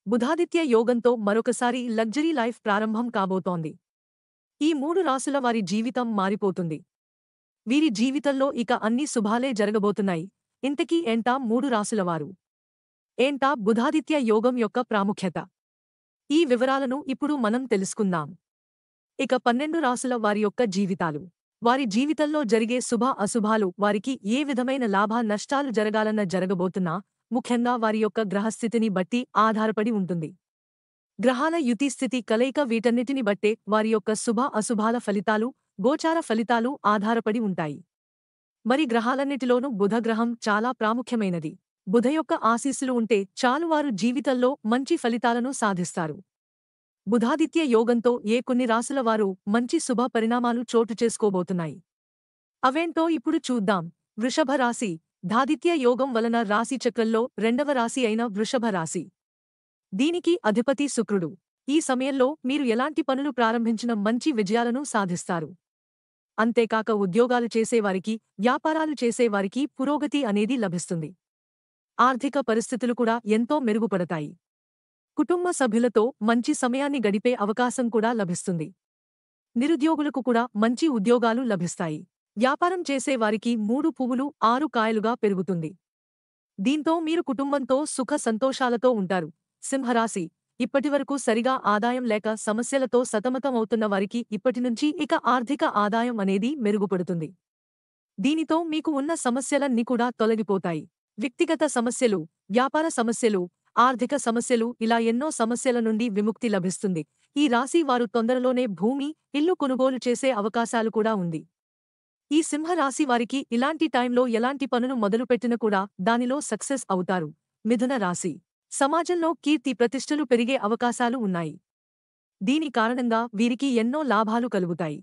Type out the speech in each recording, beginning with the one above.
బుధాదిత్య యోగంతో మరొకసారి luxury life ప్రారంభం కాబోతోంది. ఈ 3 రాసుల వారి జీవితం మారిపోతుంది. వీరి జీవితంలో ఇక అన్ని శుభాలే జరగబోతున్నాయి. ఇంతకీ ఏంటా 3 రాసులవారు? ఏంటా బుధాదిత్య యోగం యొక్క ప్రాముఖ్యత? ఈ వివరాలను ఇప్పుడు మనం తెలుసుకుందాం. ఇక 12 రాసుల వారి యొక్క జీవితాలు. వారి జీవితంలో జరిగే శుభ అశుభాలు, వారికి ఏ విధమైన లాభ నష్టాలు జరగాలన్న జరగబోతున్నా, ముఖ్యంగా వారి యొక్క గ్రహస్థితిని బట్టి ఆధారపడి ఉంటుంది. గ్రహాల యుతి స్థితి కలయిక వీటన్నిటిని బట్టే వారి యొక్క శుభ అశుభాల ఫలితాలు, గోచార ఫలితాలు ఆధారపడి ఉంటాయి. మరి గ్రహాలన్నిటిలోనూ బుధ గ్రహం చాలా ప్రాముఖ్యమైనది. బుధ యొక్క ఆశీస్సులు ఉంటే చాలు, వారు జీవితంలో మంచి ఫలితాలను సాధిస్తారు. బుధాదిత్య యోగంతో ఏ కొన్ని రాసుల వారు మంచి శుభ పరిణామాలు చోటు చేసుకోబోతున్నాయి. అవేంటో ఇప్పుడు చూద్దాం. వృషభ రాశి. ధాదిత్య యోగం వలన రాశి చక్రంలో 2వ రాశి అయిన వృషభ రాశి. దీనికి అధిపతి శుక్రుడు. ఈ సమయంలో మీరు ఎలాంటి పనులు ప్రారంభించినా మంచి విజయాలను సాధిస్తారు. అంతేకాక ఉద్యోగాలు చేసేవారికి, వ్యాపారాలు చేసేవారికి పురోగతి అనేది లభిస్తుంది. ఆర్థిక పరిస్థితులు కూడా ఎంతో మెరుగుపడతాయి. కుటుంబ సభ్యులతో మంచి సమయాన్ని గడిపే అవకాశం కూడా లభిస్తుంది. నిరుద్యోగులకు కూడా మంచి ఉద్యోగాలు లభిస్తాయి. వ్యాపారం చేసేవారికి 3 పువ్వులు 6 కాయలుగా పెరుగుతుంది. దీంతో మీరు కుటుంబంతో సుఖ సంతోషాలతో ఉంటారు. సింహరాశి. ఇప్పటివరకు సరిగా ఆదాయం లేక సమస్యలతో సతమతమవుతున్న వారికి ఇప్పటినుంచి ఇక ఆర్థిక ఆదాయం అనేది మెరుగుపడుతుంది. దీనితో మీకు ఉన్న సమస్యలన్నీ కూడా తొలగిపోతాయి. వ్యక్తిగత సమస్యలు, వ్యాపార సమస్యలు, ఆర్థిక సమస్యలు, ఇలా ఎన్నో సమస్యల నుండి విముక్తి లభిస్తుంది. ఈ రాశి వారు తొందరలోనే భూమి, ఇల్లు కొనుగోలు చేసే అవకాశాలు కూడా ఉంది. ఈ సింహరాశి వారికి ఇలాంటి టైంలో ఎలాంటి పనులు మొదలుపెట్టినా కూడా దానిలో సక్సెస్ అవుతారు. మిథున రాశి. సమాజంలో కీర్తి ప్రతిష్టలు పెరిగే అవకాశాలు ఉన్నాయి. దీని కారణంగా వీరికి ఎన్నో లాభాలు కలుగుతాయి.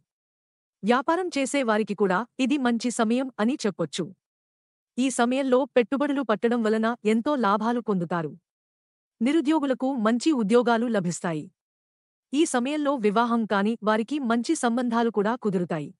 వ్యాపారం చేసే వారికి కూడా ఇది మంచి సమయం అని చెప్పొచ్చు. ఈ సమయంలో పెట్టుబడులు పట్టడం వలన ఎంతో లాభాలు పొందుతారు. నిరుద్యోగులకు మంచి ఉద్యోగాలు లభిస్తాయి. ఈ సమయంలో వివాహం కాని వారికి మంచి సంబంధాలు కూడా కుదురుతాయి.